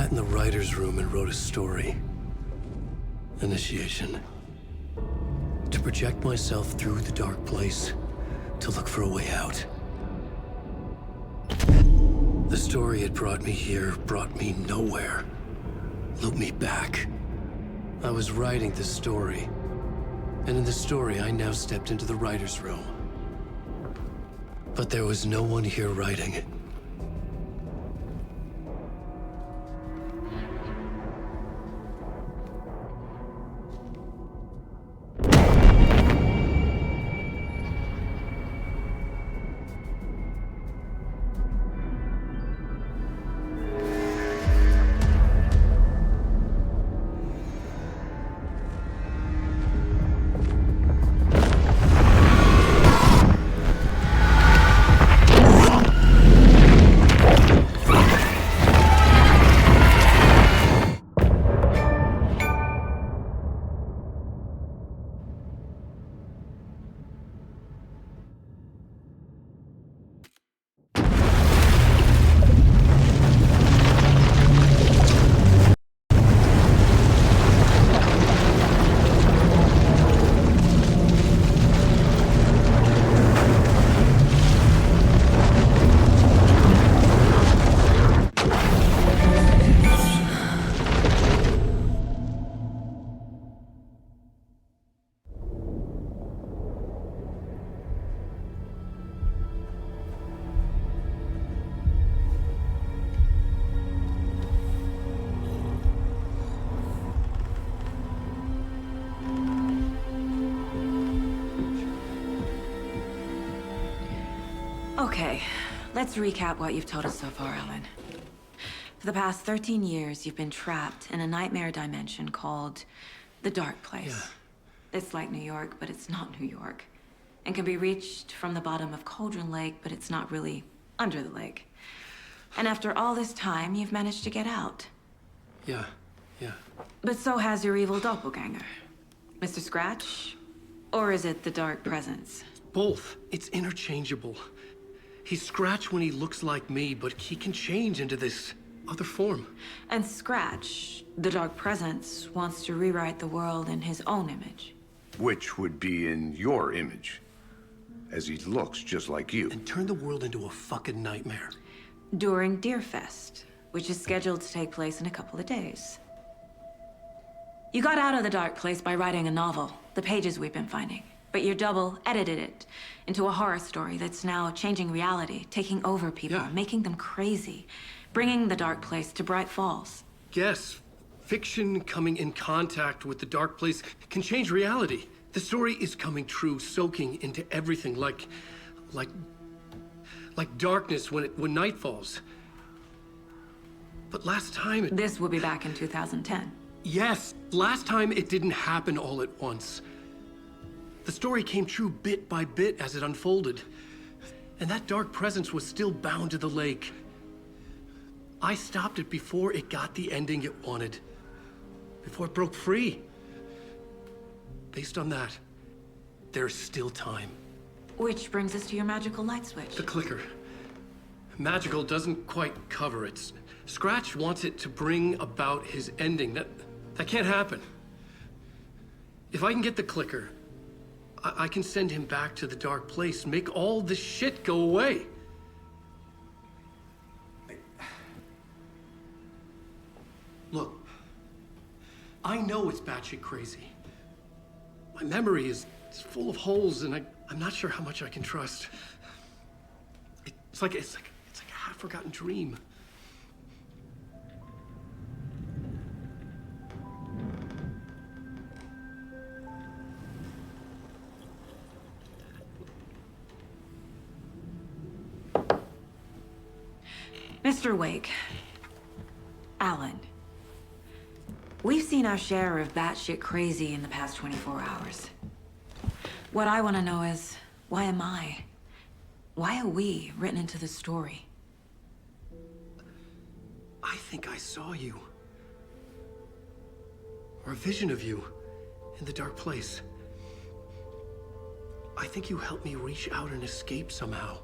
sat in the writer's room and wrote a story. Initiation. To project myself through the dark place, to look for a way out. The story had brought me here, brought me nowhere. Looped me back. I was writing the story. And in the story, I now stepped into the writer's room. But there was no one here writing it. Okay, let's recap what you've told us so far, Alan. For the past 13 years, you've been trapped in a nightmare dimension called the Dark Place. Yeah. It's like New York, but it's not New York. And can be reached from the bottom of Cauldron Lake, but it's not really under the lake. And after all this time, you've managed to get out. Yeah. But so has your evil doppelganger. Mr. Scratch? Or is it the Dark Presence? Both. It's interchangeable. He's Scratch when he looks like me, but he can change into this other form. And Scratch, the Dark Presence, wants to rewrite the world in his own image. Which would be in your image, as he looks just like you. And turn the world into a fucking nightmare. During Deerfest, which is scheduled to take place in a couple of days. You got out of the Dark Place by writing a novel, the pages we've been finding. But your double edited it into a horror story that's now changing reality, taking over people, making them crazy, bringing the Dark Place to Bright Falls. Yes, fiction coming in contact with the Dark Place can change reality. The story is coming true, soaking into everything like darkness when night falls. But last time This will be back in 2010. Yes, last time it didn't happen all at once. The story came true bit by bit as it unfolded. And that dark presence was still bound to the lake. I stopped it before it got the ending it wanted. Before it broke free. Based on that, there's still time. Which brings us to your magical light switch. The clicker. Magical doesn't quite cover it. Scratch wants it to bring about his ending. That can't happen. If I can get the clicker, I can send him back to the Dark Place, make all this shit go away. Look, I know it's batshit crazy. My memory is full of holes, and I'm not sure how much I can trust. It's like a half-forgotten dream. Mr. Wake, Alan, we've seen our share of batshit crazy in the past 24 hours. What I want to know is, why am I? Why are we written into the story? I think I saw you. Or a vision of you in the Dark Place. I think you helped me reach out and escape somehow.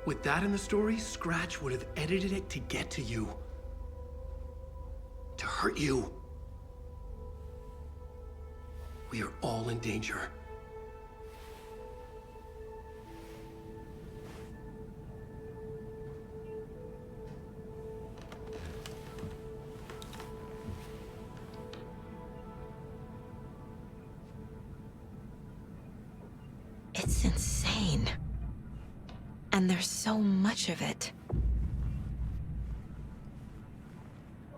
With that in the story, Scratch would have edited it to get to you. To hurt you. We are all in danger. It's insane. And there's so much of it.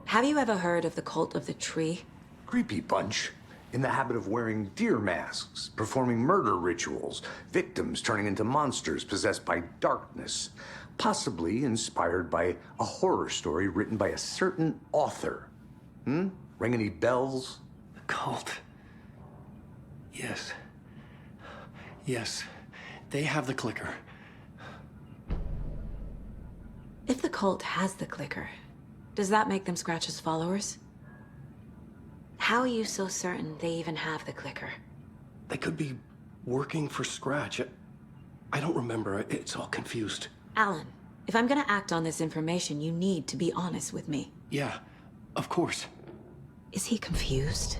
Have you ever heard of the Cult of the Tree? Creepy bunch. In the habit of wearing deer masks, performing murder rituals, victims turning into monsters possessed by darkness, possibly inspired by a horror story written by a certain author. Ring any bells? The cult. Yes. Yes. They have the clicker. If the cult has the clicker, does that make them Scratch's followers? How are you so certain they even have the clicker? They could be working for Scratch. I don't remember. It's all confused. Alan, if I'm gonna act on this information, you need to be honest with me. Yeah, of course. Is he confused?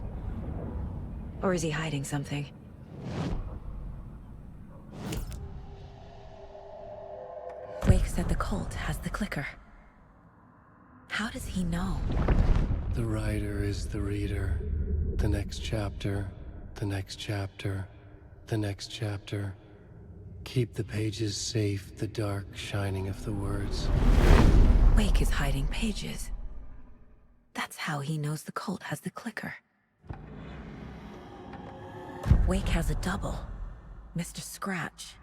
Or is he hiding something? Wake said the cult has the clicker. How does he know? The writer is the reader. The next chapter, the next chapter, the next chapter. Keep the pages safe, the dark shining of the words. Wake is hiding pages. That's how he knows the cult has the clicker. Wake has a double. Mr. Scratch.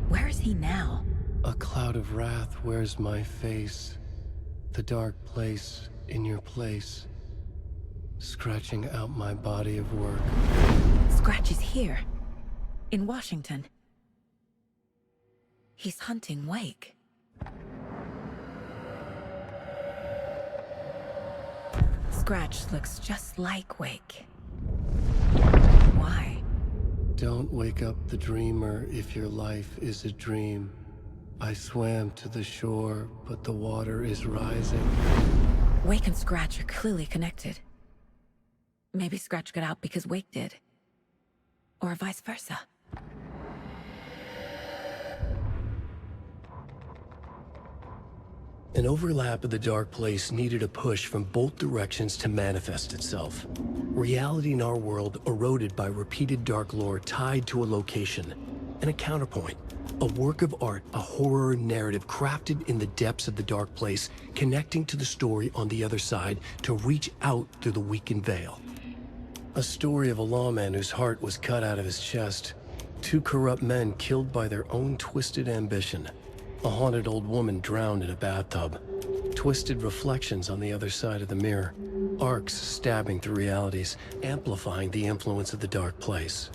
Where is he now? A cloud of wrath wears my face. The dark place in your place. Scratching out my body of work. Scratch is here. In Washington. He's hunting Wake. Scratch looks just like Wake. Why? Don't wake up the dreamer if your life is a dream. I swam to the shore, but the water is rising. Wake and Scratch are clearly connected. Maybe Scratch got out because Wake did. Or vice versa. An overlap of the dark place needed a push from both directions to manifest itself. Reality in our world eroded by repeated dark lore tied to a location. And a counterpoint. A work of art, a horror narrative crafted in the depths of the dark place, connecting to the story on the other side to reach out through the weakened veil. A story of a lawman whose heart was cut out of his chest. Two corrupt men killed by their own twisted ambition. A haunted old woman drowned in a bathtub. Twisted reflections on the other side of the mirror. Arcs stabbing through realities, amplifying the influence of the dark place.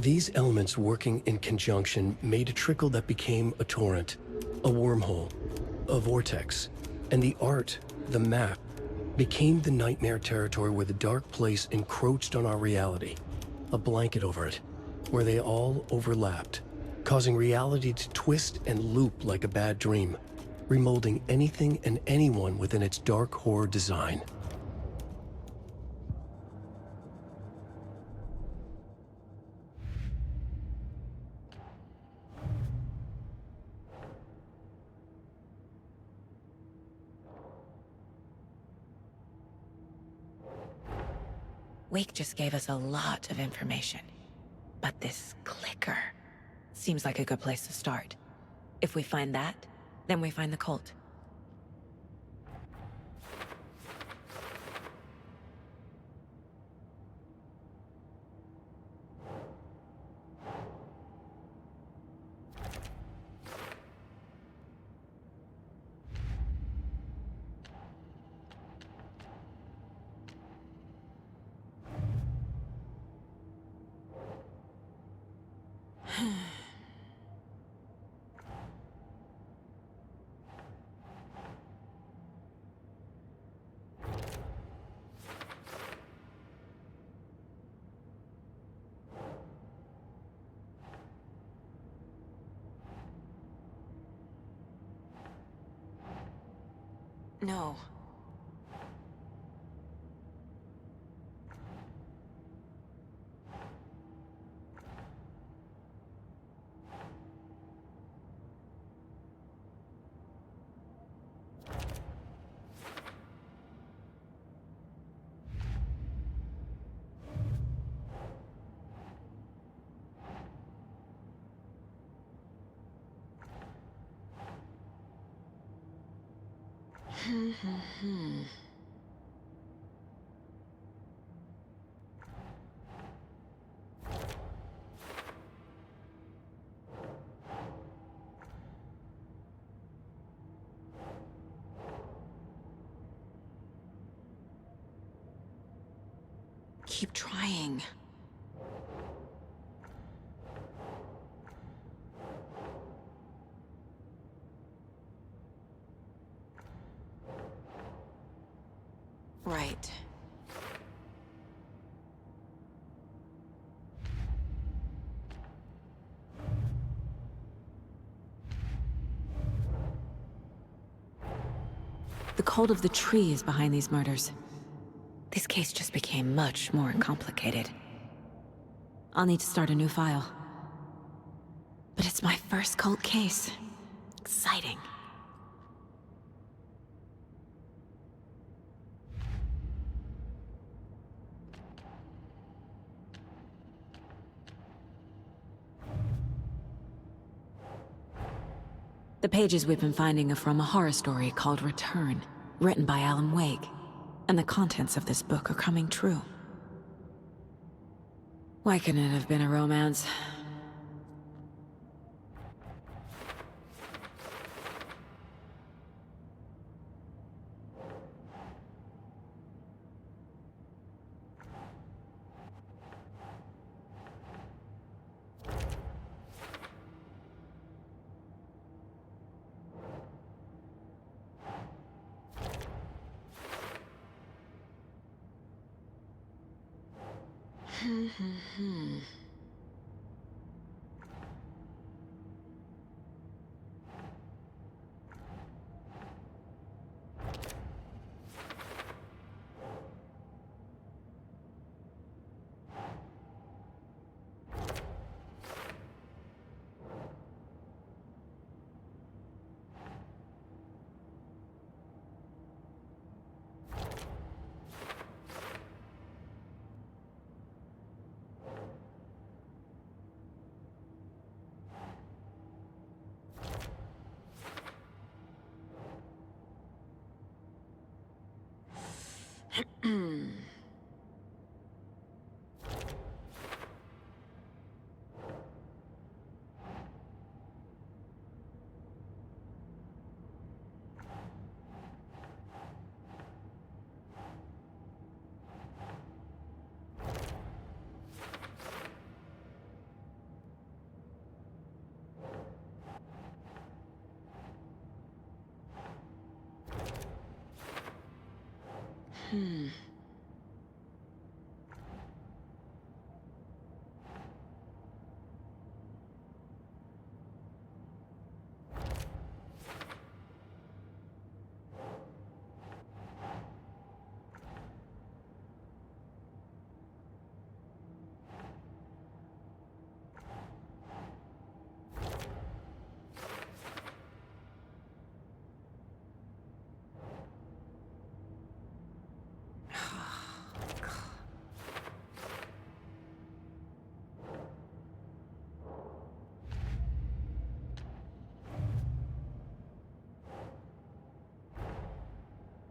These elements working in conjunction made a trickle that became a torrent, a wormhole, a vortex, and the art, the map, became the nightmare territory where the dark place encroached on our reality, a blanket over it, where they all overlapped, causing reality to twist and loop like a bad dream, remolding anything and anyone within its dark horror design. Wake just gave us a lot of information. But this clicker seems like a good place to start. If we find that, then we find the cult. No. Keep trying. Right. The cult of the tree is behind these murders. This case just became much more complicated. I'll need to start a new file. But it's my first cult case. Exciting. The pages we've been finding are from a horror story called Return, written by Alan Wake. And the contents of this book are coming true. Why couldn't it have been a romance?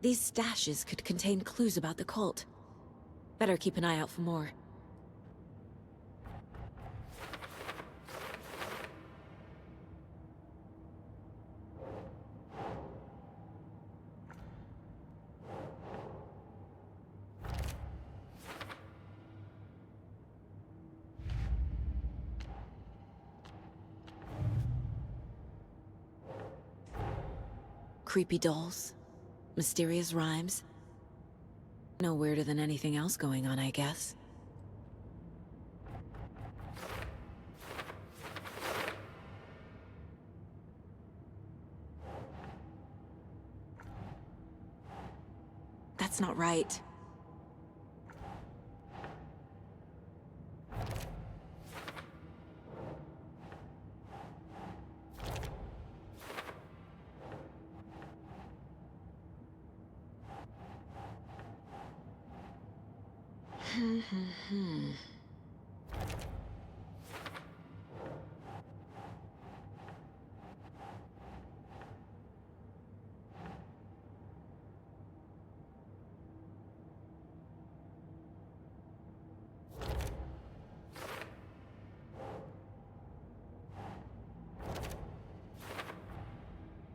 These stashes could contain clues about the cult. Better keep an eye out for more. Creepy dolls. Mysterious rhymes. No weirder than anything else going on, I guess. That's not right.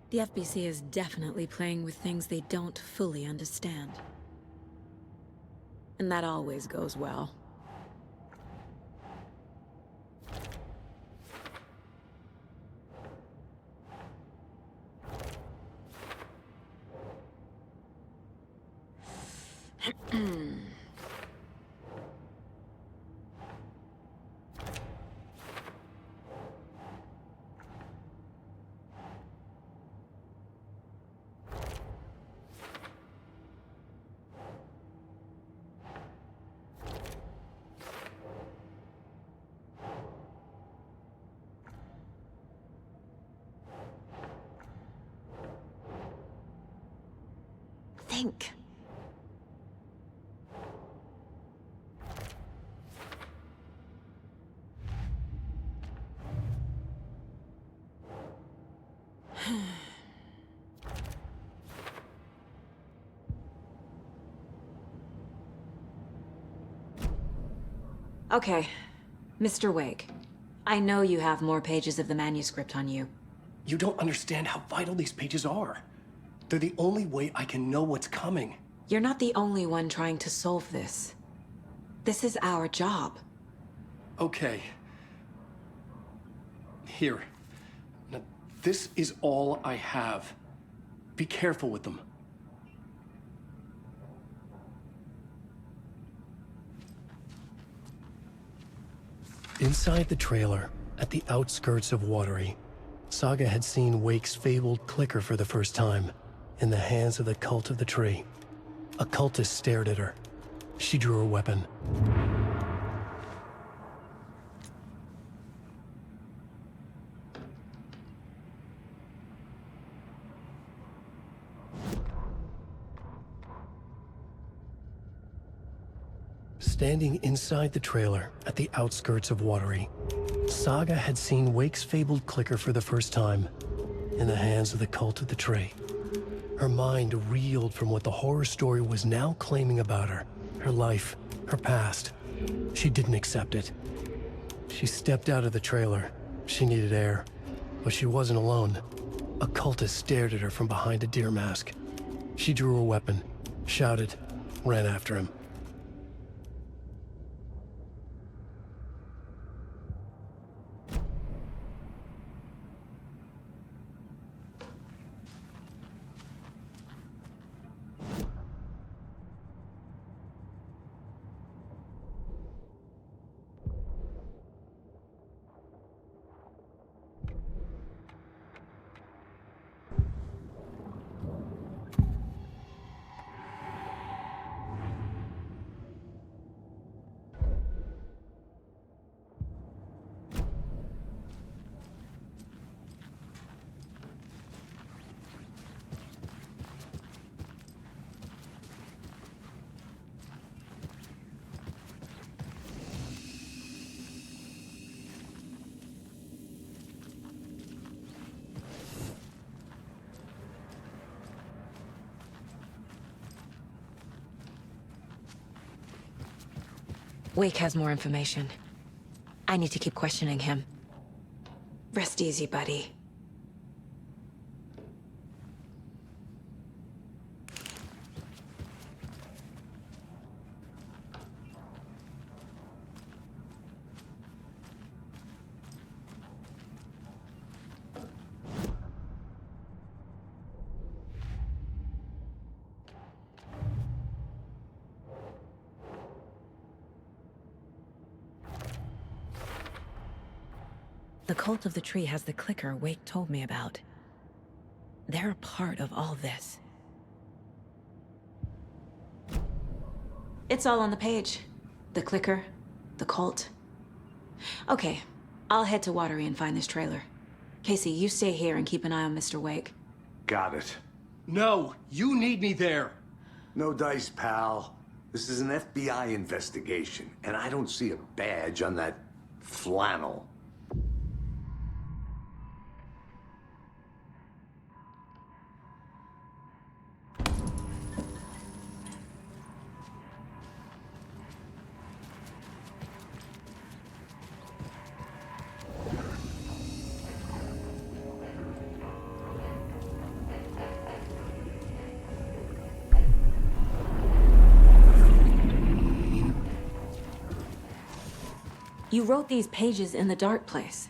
The FBC is definitely playing with things they don't fully understand. And that always goes well. Think. Okay, Mr. Wake. I know you have more pages of the manuscript on you. You don't understand how vital these pages are. They're the only way I can know what's coming. You're not the only one trying to solve this. This is our job. Okay. Here. Now, this is all I have. Be careful with them. Inside the trailer, at the outskirts of Watery, Saga had seen Wake's fabled clicker for the first time, in the hands of the Cult of the Tree. A cultist stared at her. She drew her weapon. Standing inside the trailer at the outskirts of Watery, Saga had seen Wake's fabled clicker for the first time, in the hands of the Cult of the Tree. Her mind reeled from what the horror story was now claiming about her, her life, her past. She didn't accept it. She stepped out of the trailer. She needed air, but she wasn't alone. A cultist stared at her from behind a deer mask. She drew her weapon, shouted, ran after him. Wake has more information. I need to keep questioning him. Rest easy, buddy. The Cult of the Tree has the clicker Wake told me about. They're a part of all this. It's all on the page. The clicker, the cult. Okay, I'll head to Watery and find this trailer. Casey, you stay here and keep an eye on Mr. Wake. Got it. No, you need me there. No dice, pal. This is an FBI investigation, and I don't see a badge on that flannel. You wrote these pages in the dark place.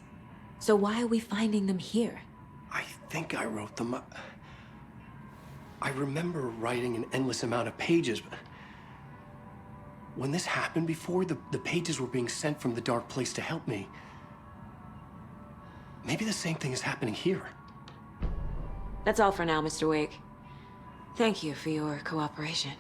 So why are we finding them here? I think I wrote them. I remember writing an endless amount of pages, but when this happened before, the pages were being sent from the dark place to help me. Maybe the same thing is happening here. That's all for now, Mr. Wake. Thank you for your cooperation.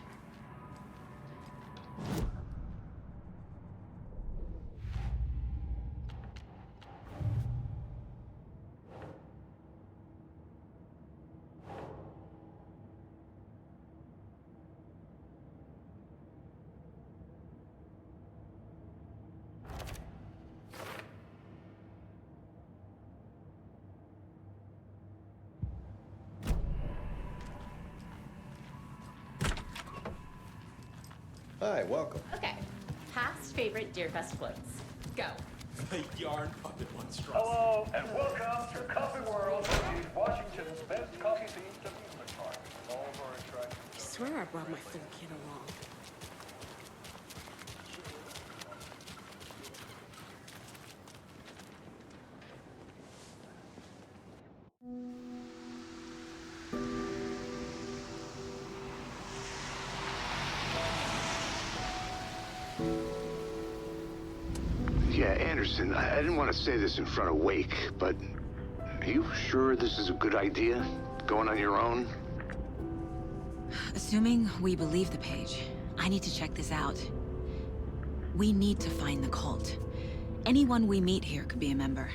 Hi, welcome. Okay. Past favorite Deerfest floats. Go. Yarn puppet monstrosity. Hello, and welcome to Coffee World, which is Washington's best coffee-themed amusement park. All of our attractions. I swear I brought my full kit along. Yeah, Anderson, I didn't want to say this in front of Wake, but are you sure this is a good idea? Going on your own? Assuming we believe the page, I need to check this out. We need to find the cult. Anyone we meet here could be a member.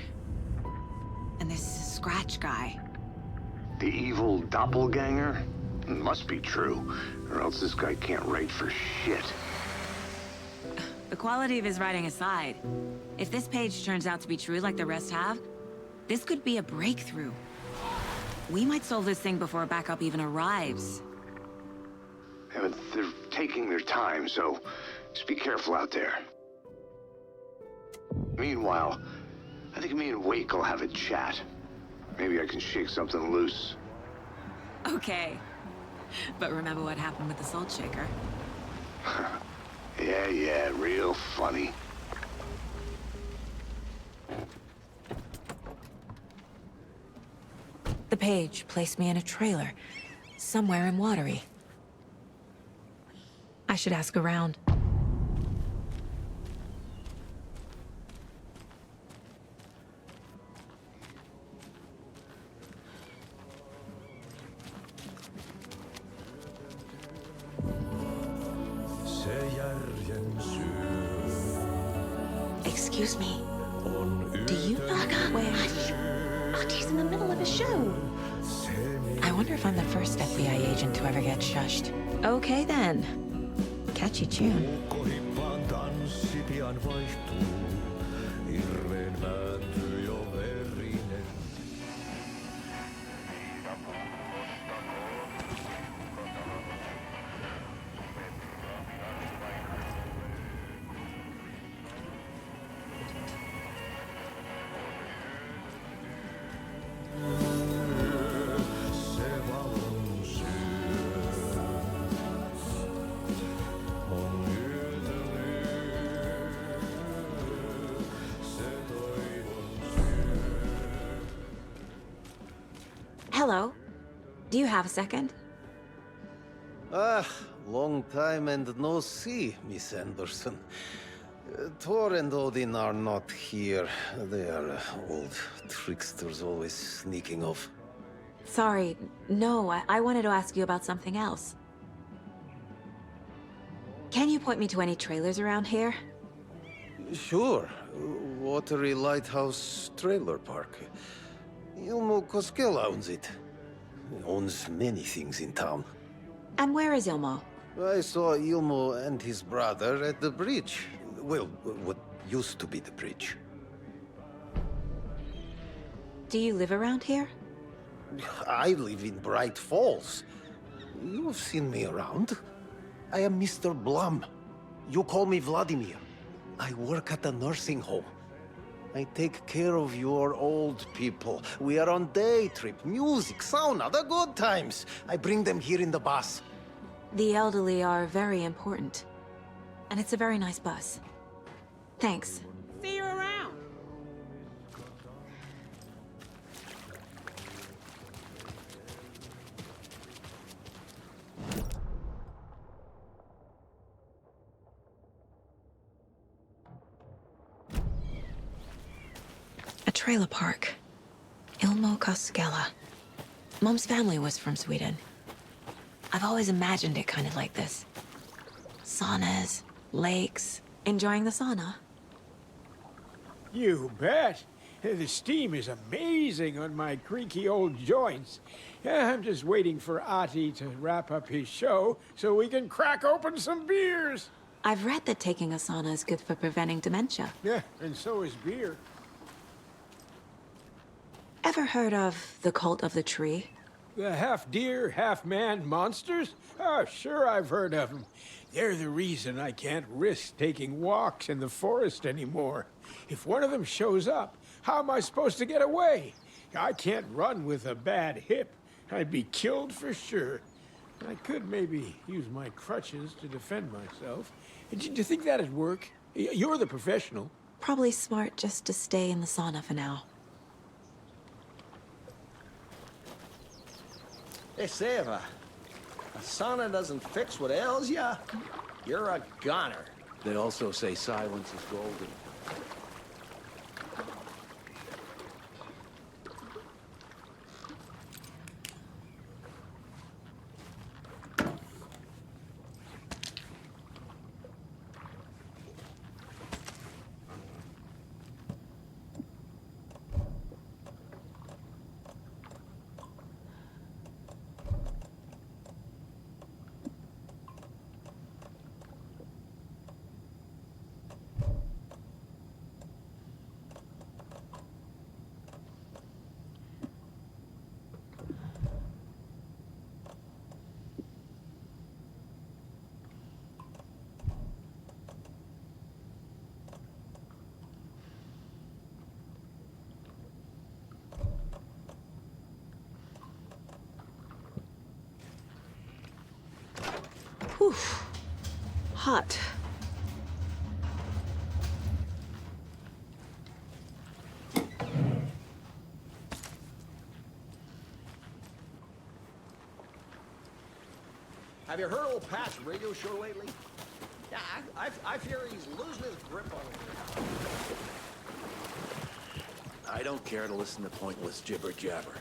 And this Scratch guy. The evil doppelganger? Must be true, or else this guy can't write for shit. The quality of his writing aside, if this page turns out to be true like the rest have, this could be a breakthrough. We might solve this thing before backup even arrives. Yeah, but they're taking their time, so just be careful out there. Meanwhile, I think me and Wake will have a chat. Maybe I can shake something loose. Okay. But remember what happened with the salt shaker? Yeah, real funny. The page placed me in a trailer, somewhere in Watery. I should ask around. Excuse me. Do you know where? Archie's in the middle of a show. I wonder if I'm the first FBI agent to ever get shushed. Okay then. Catchy tune. Hello. Do you have a second? Ah, long time and no see, Miss Anderson. Thor and Odin are not here. They are old tricksters always sneaking off. Sorry. No, I wanted to ask you about something else. Can you point me to any trailers around here? Sure. Watery Lighthouse Trailer Park. Ilmo Koskela owns it. He owns many things in town. And where is Ilmo? I saw Ilmo and his brother at the bridge. Well, what used to be the bridge. Do you live around here? I live in Bright Falls. You've seen me around. I am Mr. Blum. You call me Vladimir. I work at a nursing home. I take care of your old people. We are on day trip, music, sauna, the good times. I bring them here in the bus. The elderly are very important. And it's a very nice bus. Thanks. See you around. A trailer park. Ilmo Koskela. Mom's family was from Sweden. I've always imagined it kind of like this. Saunas, lakes, enjoying the sauna. You bet. The steam is amazing on my creaky old joints. I'm just waiting for Ati to wrap up his show so we can crack open some beers. I've read that taking a sauna is good for preventing dementia. Yeah, and so is beer. Ever heard of the cult of the tree? The half-deer, half-man monsters? Oh, sure I've heard of them. They're the reason I can't risk taking walks in the forest anymore. If one of them shows up, how am I supposed to get away? I can't run with a bad hip. I'd be killed for sure. I could maybe use my crutches to defend myself. Do you think that'd work? You're the professional. Probably smart just to stay in the sauna for now. They say if a sauna doesn't fix what ails ya, you're a goner. They also say silence is golden. Whew. Hot. Have you heard old Pat's radio show lately? Yeah, I fear he's losing his grip on it. I don't care to listen to pointless jibber-jabber.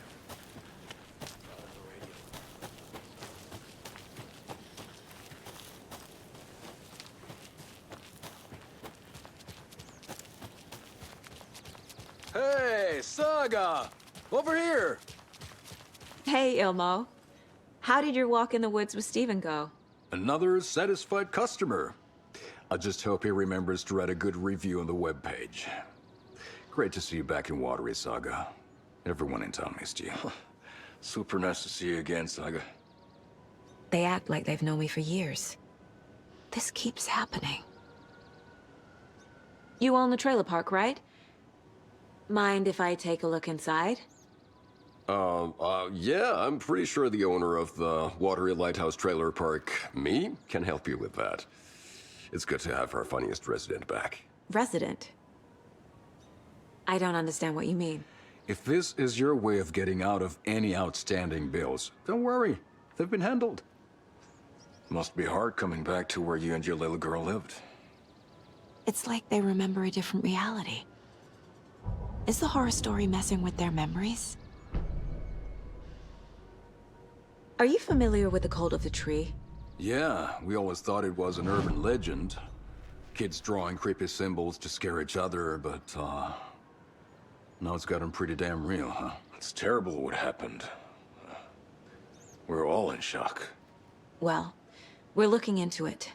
Hey, Saga! Over here! Hey, Ilmo. How did your walk in the woods with Steven go? Another satisfied customer. I just hope he remembers to write a good review on the webpage. Great to see you back in Watery, Saga. Everyone in town missed you. Super nice to see you again, Saga. They act like they've known me for years. This keeps happening. You own the trailer park, right? Mind if I take a look inside? Yeah, I'm pretty sure the owner of the Watery Lighthouse Trailer Park, me, can help you with that. It's good to have our funniest resident back. Resident? I don't understand what you mean. If this is your way of getting out of any outstanding bills, don't worry. They've been handled. Must be hard coming back to where you and your little girl lived. It's like they remember a different reality. Is the horror story messing with their memories? Are you familiar with the cult of the tree? Yeah, we always thought it was an urban legend. Kids drawing creepy symbols to scare each other, but, now it's gotten pretty damn real, huh? It's terrible what happened. We're all in shock. Well, we're looking into it.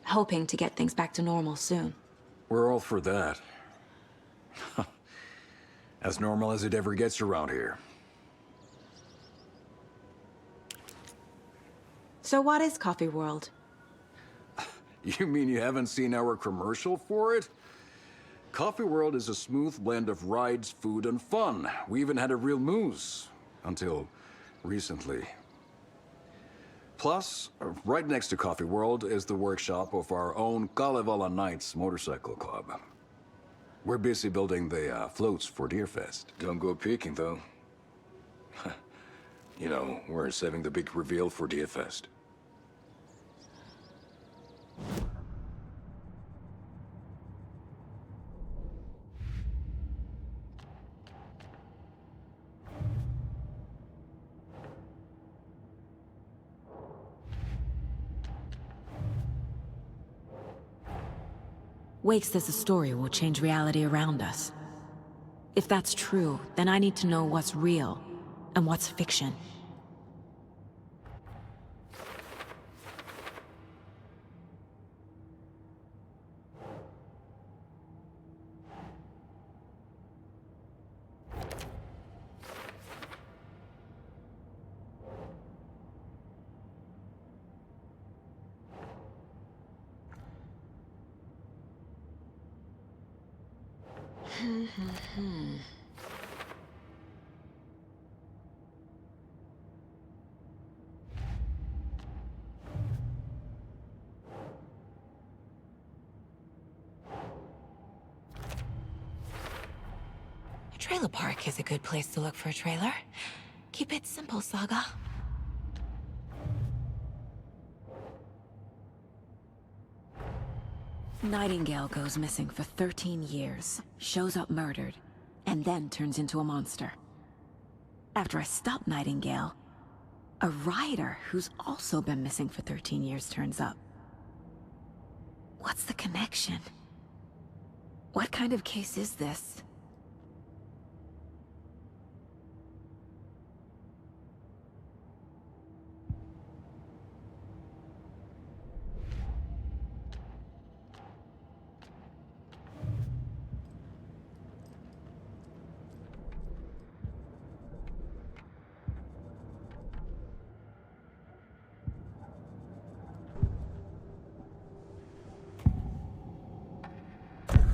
Hoping to get things back to normal soon. We're all for that. As normal as it ever gets around here. So what is Coffee World? You mean you haven't seen our commercial for it? Coffee World is a smooth blend of rides, food, and fun. We even had a real moose. Until recently. Plus, right next to Coffee World is the workshop of our own Kalevala Knights motorcycle club. We're busy building the floats for Deerfest. Don't go peeking, though. You know, we're saving the big reveal for Deerfest. Wake says the story will change reality around us. If that's true, then I need to know what's real and what's fiction. A trailer park is a good place to look for a trailer. Keep it simple, Saga. Nightingale goes missing for 13 years, shows up murdered, and then turns into a monster. After I stop Nightingale, a rider who's also been missing for 13 years turns up. What's the connection? What kind of case is this?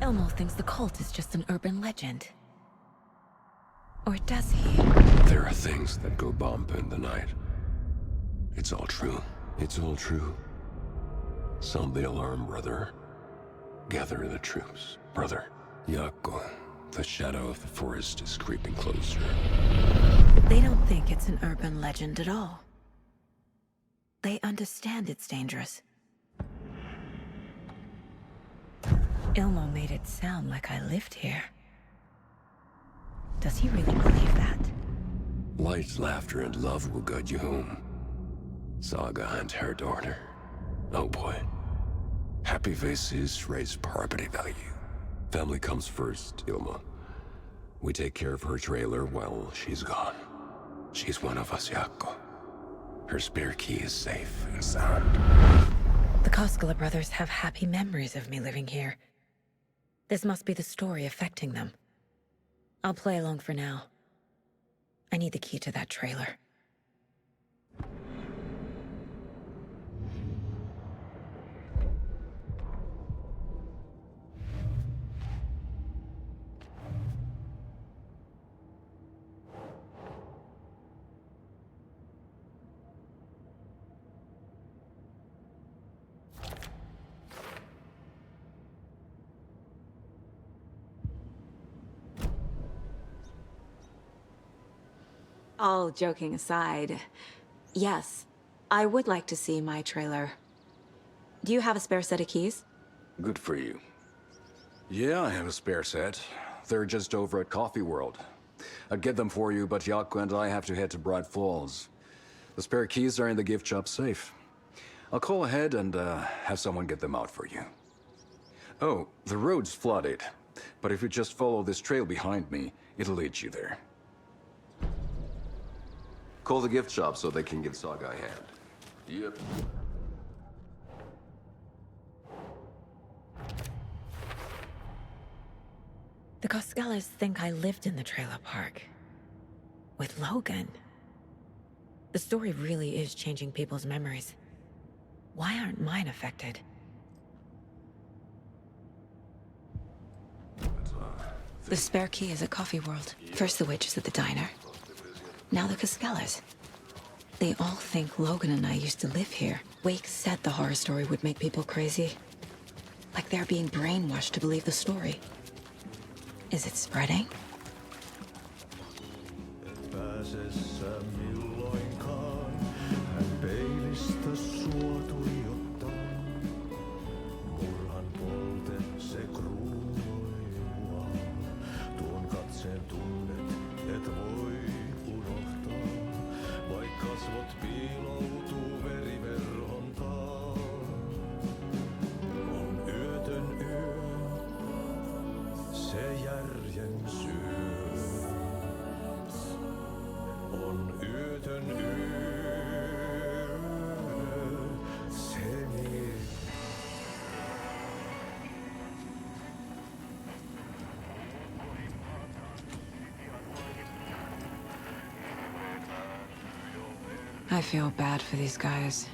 Elmo thinks the cult is just an urban legend. Or does he? There are things that go bump in the night. It's all true. It's all true. Sound the alarm, brother. Gather the troops, brother. Yako, the shadow of the forest is creeping closer. They don't think it's an urban legend at all. They understand it's dangerous. Ilmo made it sound like I lived here. Does he really believe that? Light, laughter, and love will guide you home. Saga and her daughter. Oh boy. Happy faces raise property value. Family comes first, Ilma. We take care of her trailer while she's gone. She's one of us, Yako. Her spare key is safe and sound. The Koskela brothers have happy memories of me living here. This must be the story affecting them. I'll play along for now. I need the key to that trailer. All joking aside, yes, I would like to see my trailer. Do you have a spare set of keys? Good for you. Yeah, I have a spare set. They're just over at Coffee World. I'd get them for you, but Yako and I have to head to Bright Falls. The spare keys are in the gift shop safe. I'll call ahead and have someone get them out for you. Oh, the road's flooded, but if you just follow this trail behind me, it'll lead you there. Call the gift shop so they can give Saga a hand. Yep. The Costellas think I lived in the trailer park. With Logan. The story really is changing people's memories. Why aren't mine affected? The spare key is at Coffee World. First the witches at the diner. Now the Costellas. They all think Logan and I used to live here. Wake said the horror story would make people crazy. Like they're being brainwashed to believe the story. Is it spreading? I feel bad for these guys.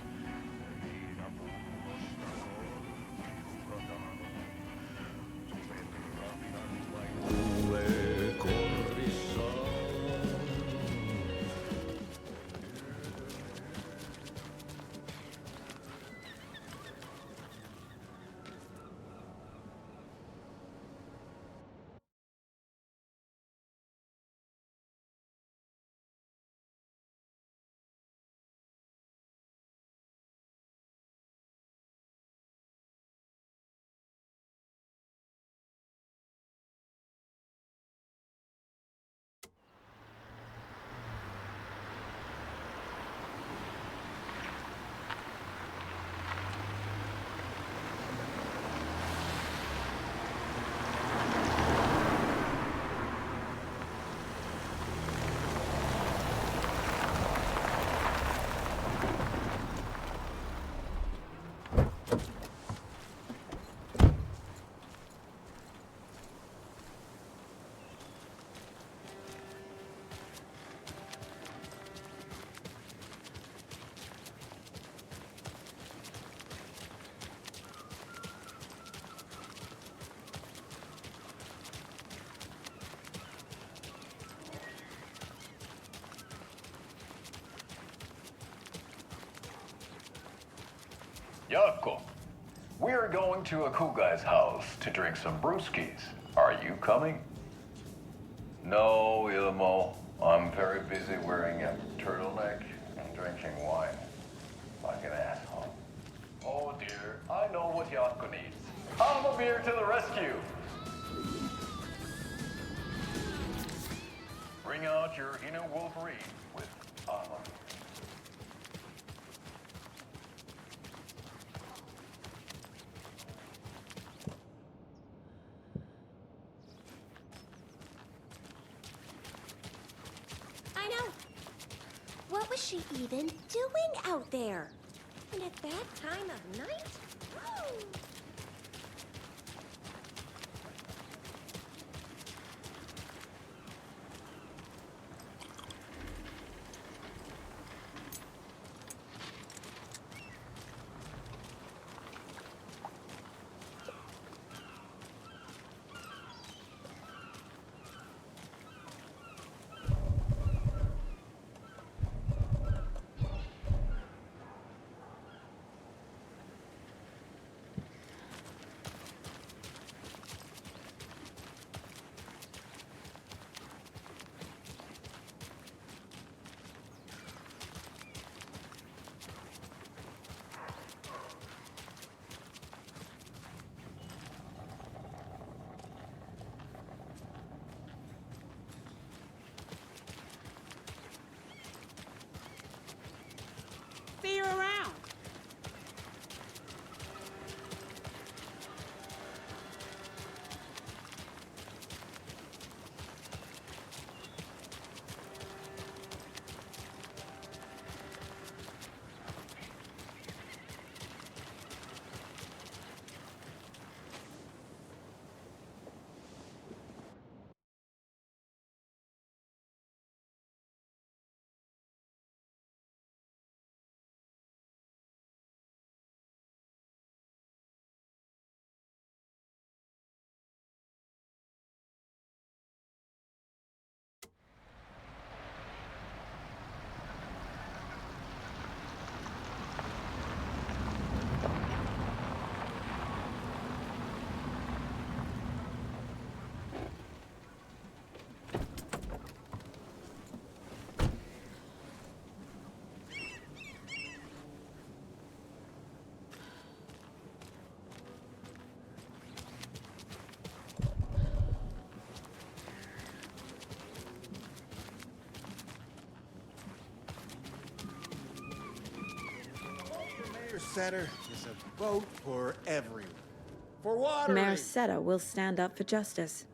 Jaakko, we're going to a cool guy's house to drink some brewskis. Are you coming? No, Ilmo. I'm very busy wearing a turtleneck and drinking wine. Like an asshole. Oh dear, I know what Jaakko needs. Alma beer to the rescue! Bring out your inner Wolverine with Alma. What was she even doing out there? And at that time of night? Oh. setter is a vote for everyone. For watering. Mayor Seta will stand up for justice.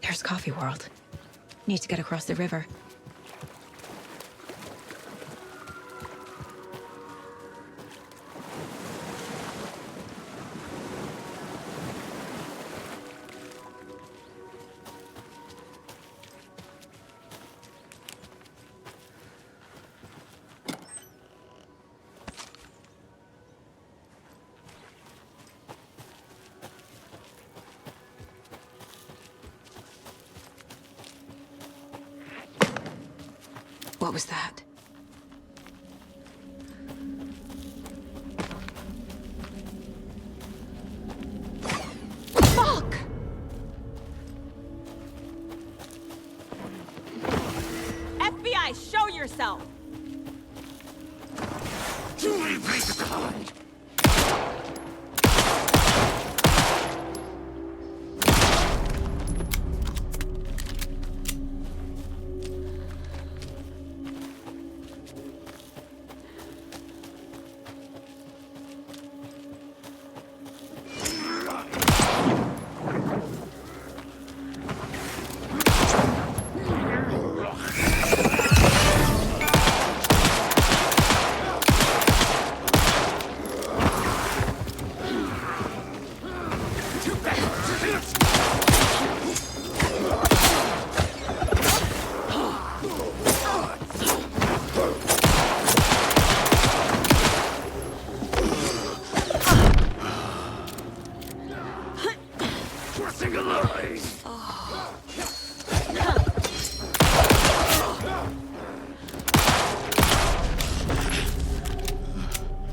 There's Coffee World. Need to get across the river. What was that? Fuck! FBI, show yourself! Too many places to hide!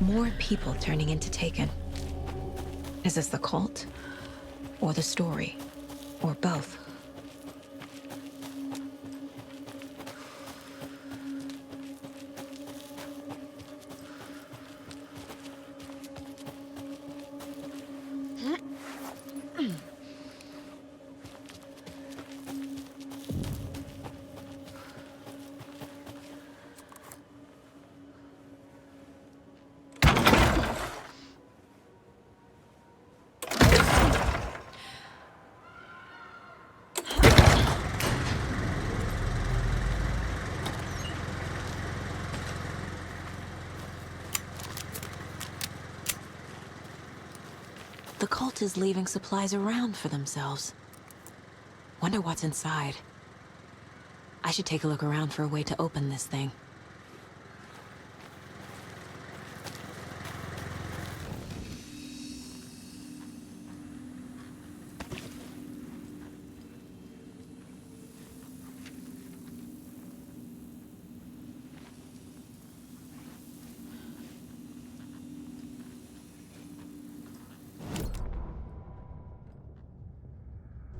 More people turning into Taken. Is this the cult? Or the story? Or both? The cult is leaving supplies around for themselves. Wonder what's inside. I should take a look around for a way to open this thing.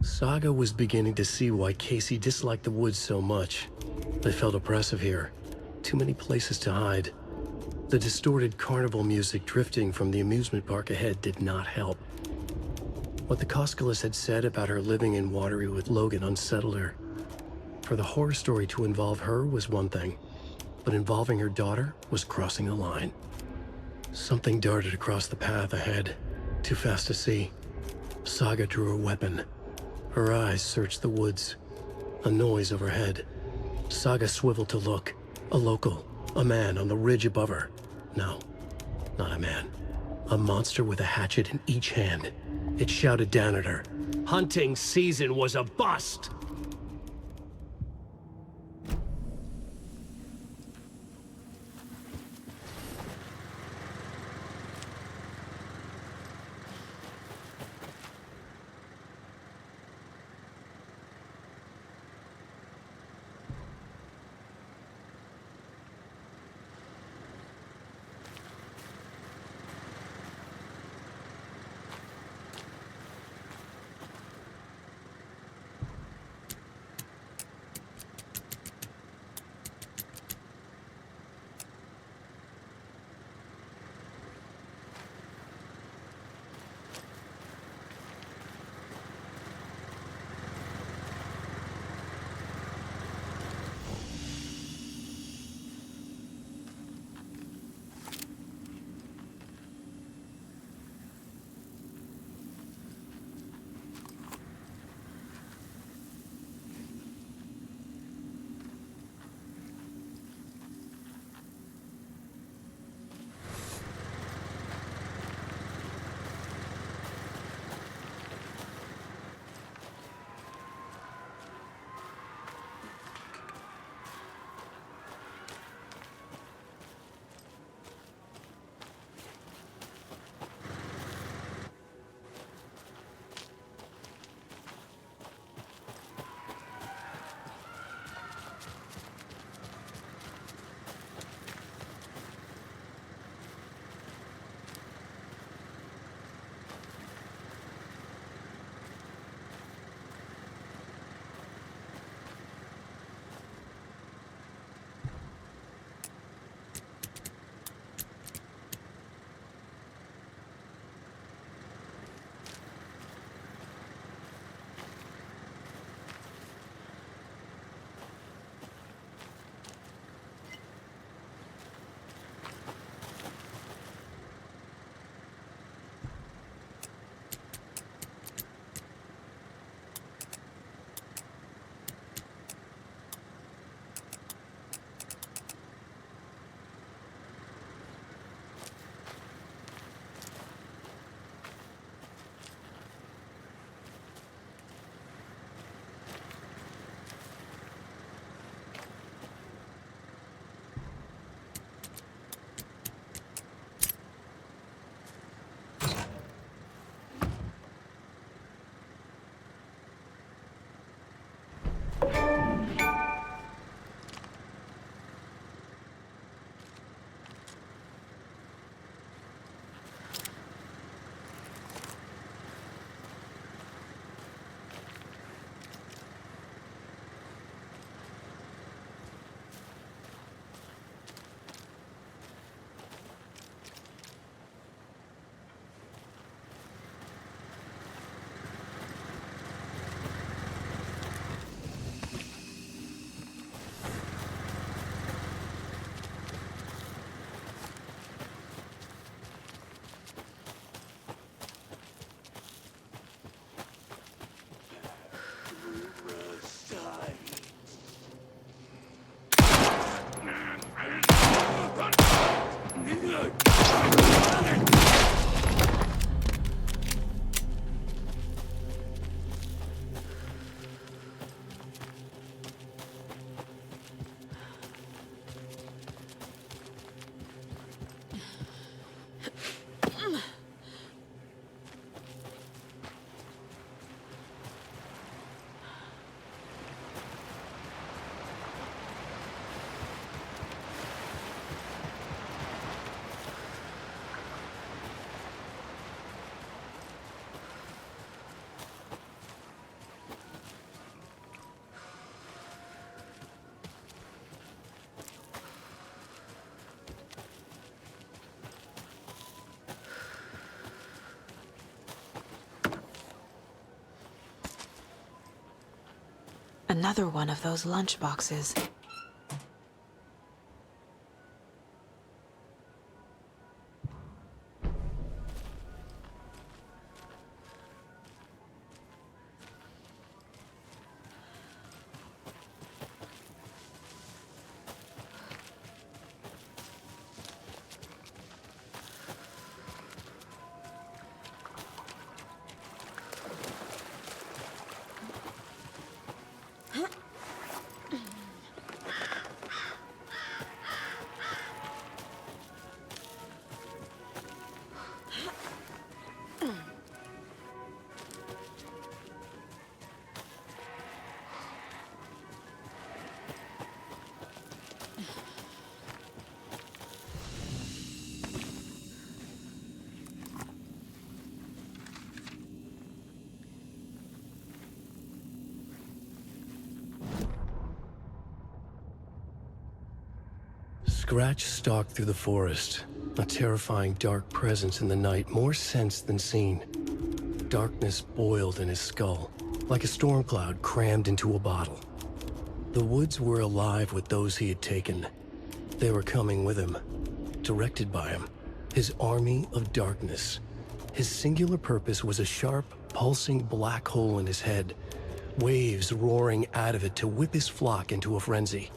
Saga was beginning to see why Casey disliked the woods so much. They felt oppressive here. Too many places to hide. The distorted carnival music drifting from the amusement park ahead did not help. What the Koskalis had said about her living in Watery with Logan unsettled her. For the horror story to involve her was one thing, but involving her daughter was crossing a line. Something darted across the path ahead, too fast to see. Saga drew her weapon. Her eyes searched the woods. A noise overhead. Saga swiveled to look. A local. A man on the ridge above her. No, not a man. A monster with a hatchet in each hand. It shouted down at her. Hunting season was a bust! Another one of those lunchboxes. Scratch stalked through the forest, a terrifying dark presence in the night, more sensed than seen. Darkness boiled in his skull, like a storm cloud crammed into a bottle. The woods were alive with those he had taken. They were coming with him, directed by him, his army of darkness. His singular purpose was a sharp, pulsing black hole in his head, waves roaring out of it to whip his flock into a frenzy,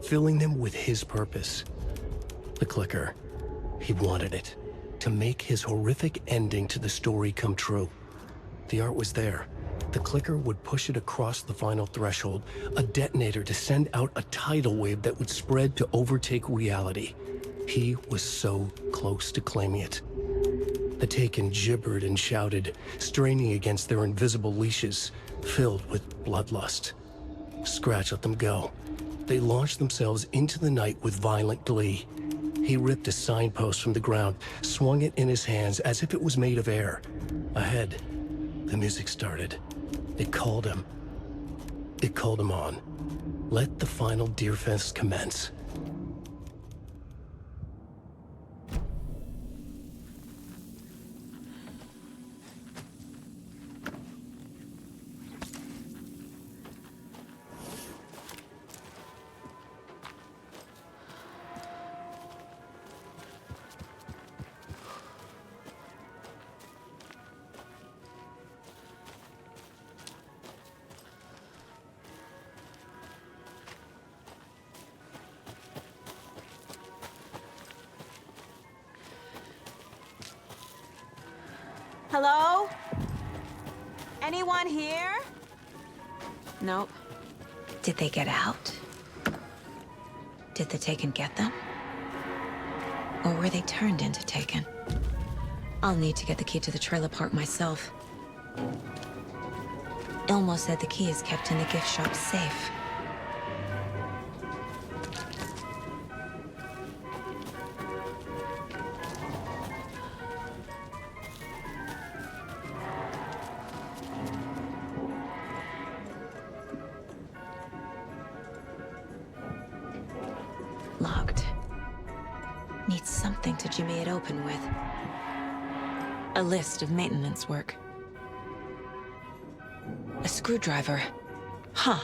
filling them with his purpose. The clicker. He wanted it, to make his horrific ending to the story come true. The art was there. The clicker would push it across the final threshold, a detonator to send out a tidal wave that would spread to overtake reality. He was so close to claiming it. The Taken gibbered and shouted, straining against their invisible leashes, filled with bloodlust. Scratch let them go. They launched themselves into the night with violent glee. He ripped a signpost from the ground, swung it in his hands as if it was made of air. Ahead, the music started. It called him. It called him on. Let the final Deerfest commence. Hello? Anyone here? Nope. Did they get out? Did the Taken get them? Or were they turned into Taken? I'll need to get the key to the trailer park myself. Ilmo said the key is kept in the gift shop safe. Locked. Needs something to jimmy it open with. A list of maintenance work. A screwdriver. Huh.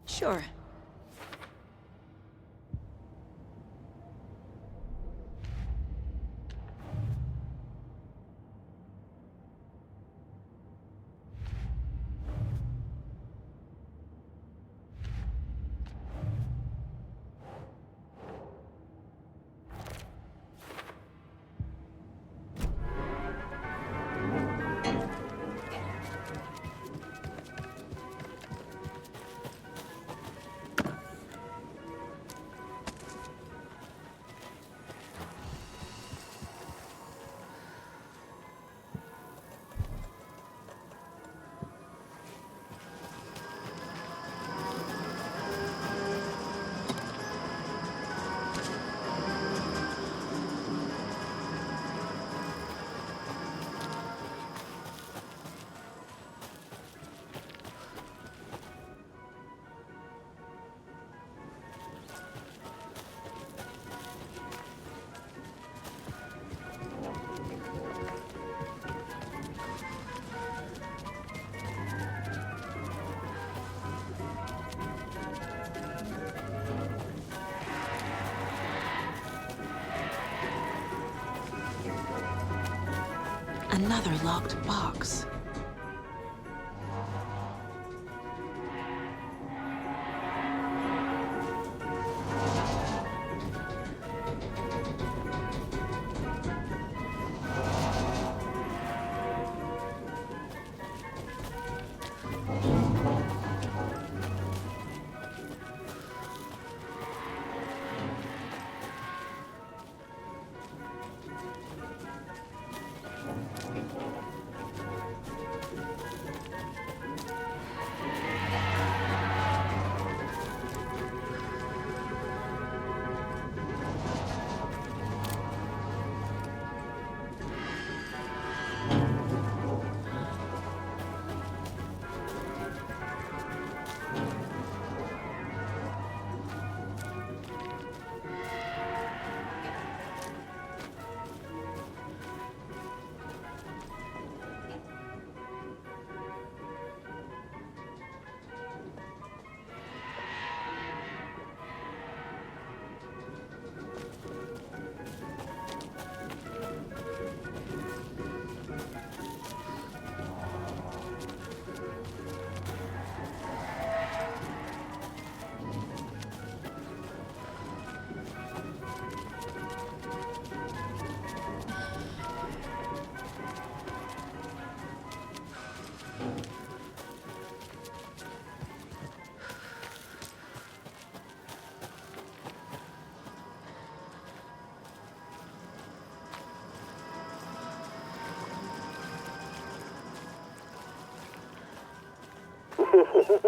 Sure. Another locked box.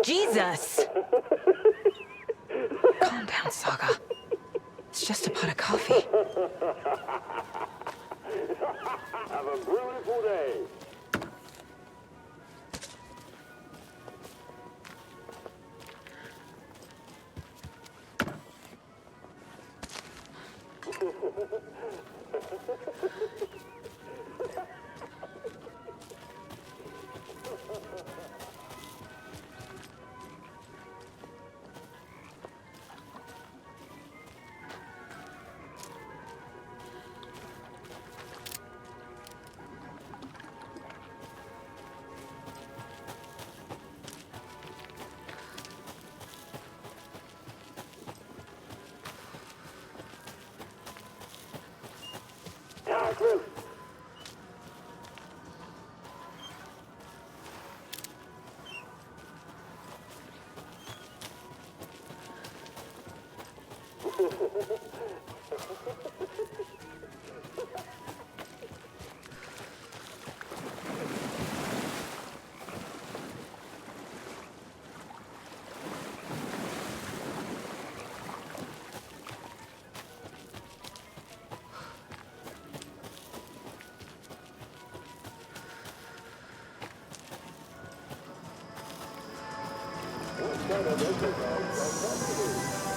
Jesus! Calm down, Saga. It's just a pot of coffee. Have a beautiful day.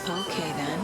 Okay, then.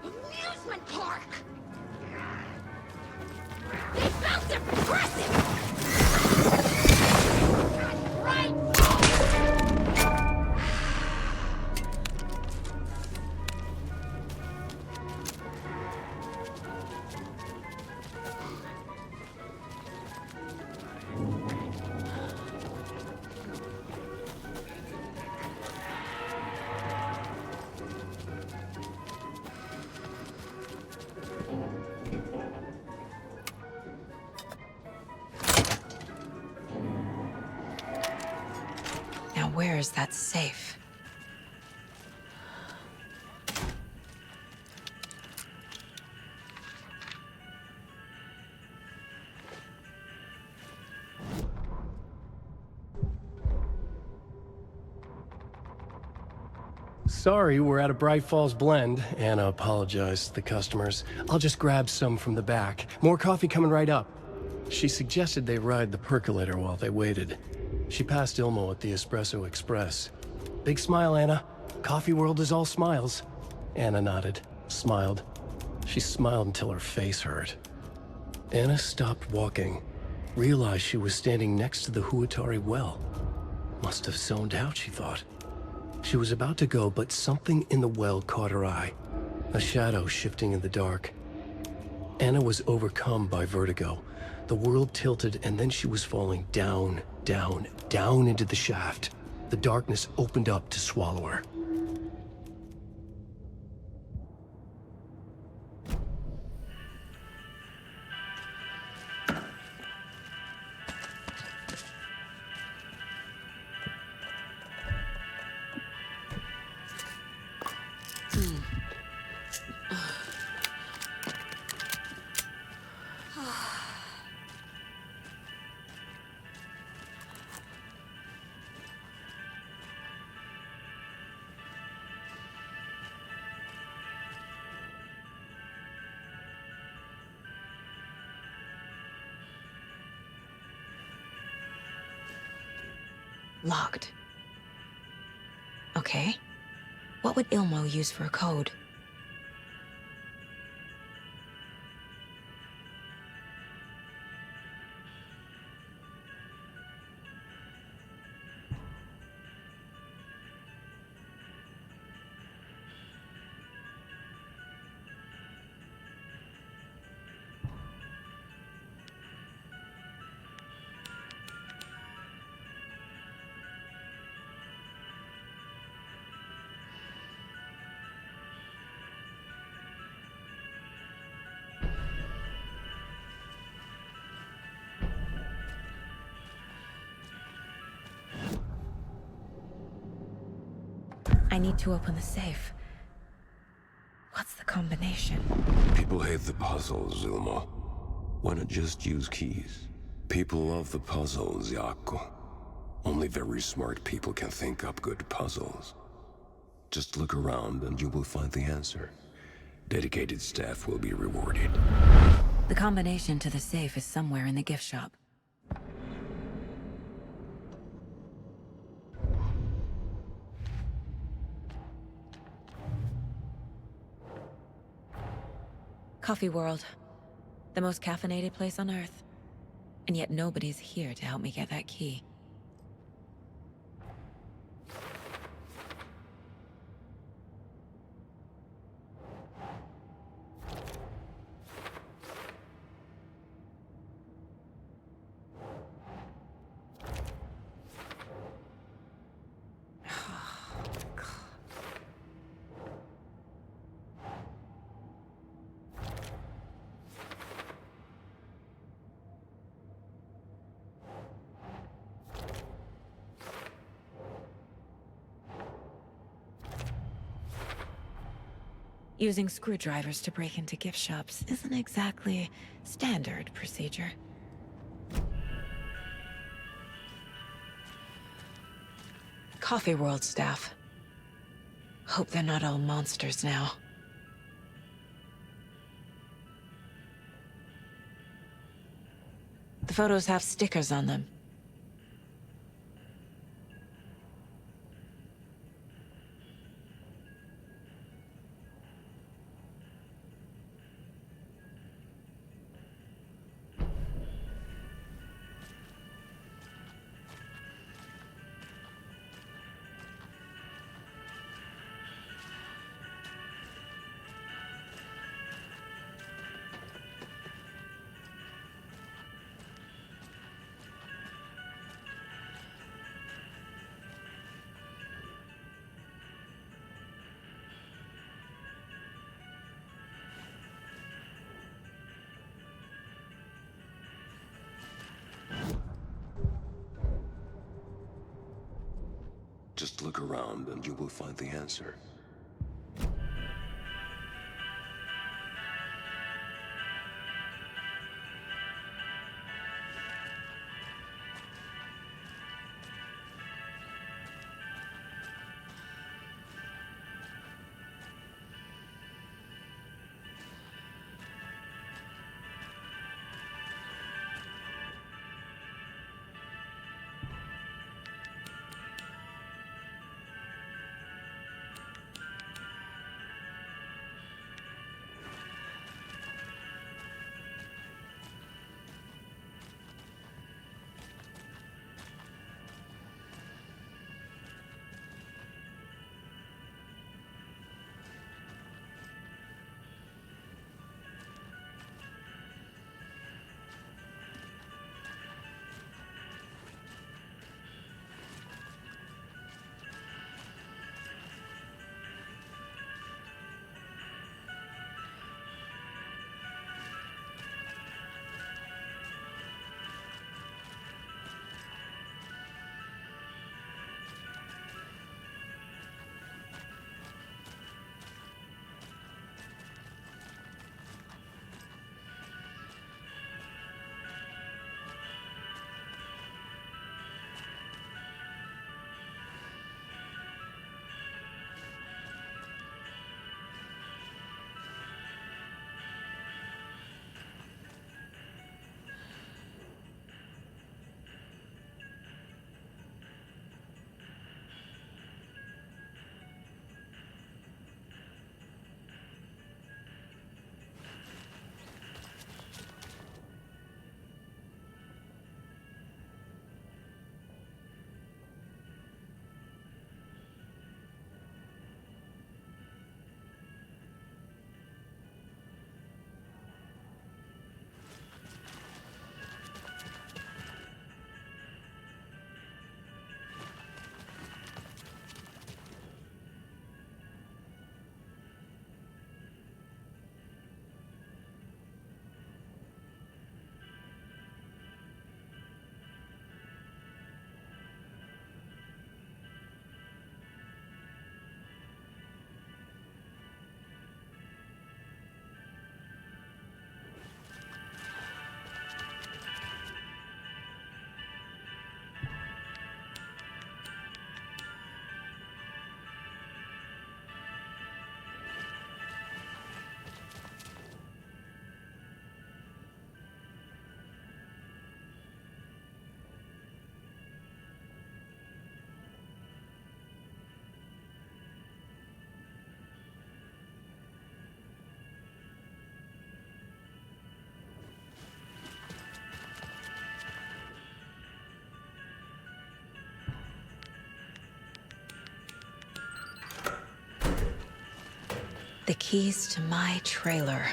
Amusement park! They felt impressive! Right! Now where is that safe? Sorry, we're at a Bright Falls blend. Anna apologized to the customers. I'll just grab some from the back. More coffee coming right up. She suggested they ride the percolator while they waited. She passed Ilmo at the Espresso Express. Big smile, Anna. Coffee world is all smiles. Anna nodded, smiled. She smiled until her face hurt. Anna stopped walking, realized she was standing next to the Huatari well. Must have zoned out, she thought. She was about to go, but something in the well caught her eye. A shadow shifting in the dark. Anna was overcome by vertigo. The world tilted, and then she was falling down, down, down into the shaft. The darkness opened up to swallow her. Locked. Okay. What would Ilmo use for a code? I need to open the safe. What's the combination? People hate the puzzles, Ilmo. Why not just use keys? People love the puzzles, Yaku. Only very smart people can think up good puzzles. Just look around and you will find the answer. Dedicated staff will be rewarded. The combination to the safe is somewhere in the gift shop. Coffee World. The most caffeinated place on Earth. And yet nobody's here to help me get that key. Using screwdrivers to break into gift shops isn't exactly standard procedure. Coffee World staff. Hope they're not all monsters now. The photos have stickers on them. Just look around and you will find the answer. The keys to my trailer.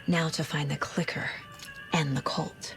Now to find the clicker and the Colt.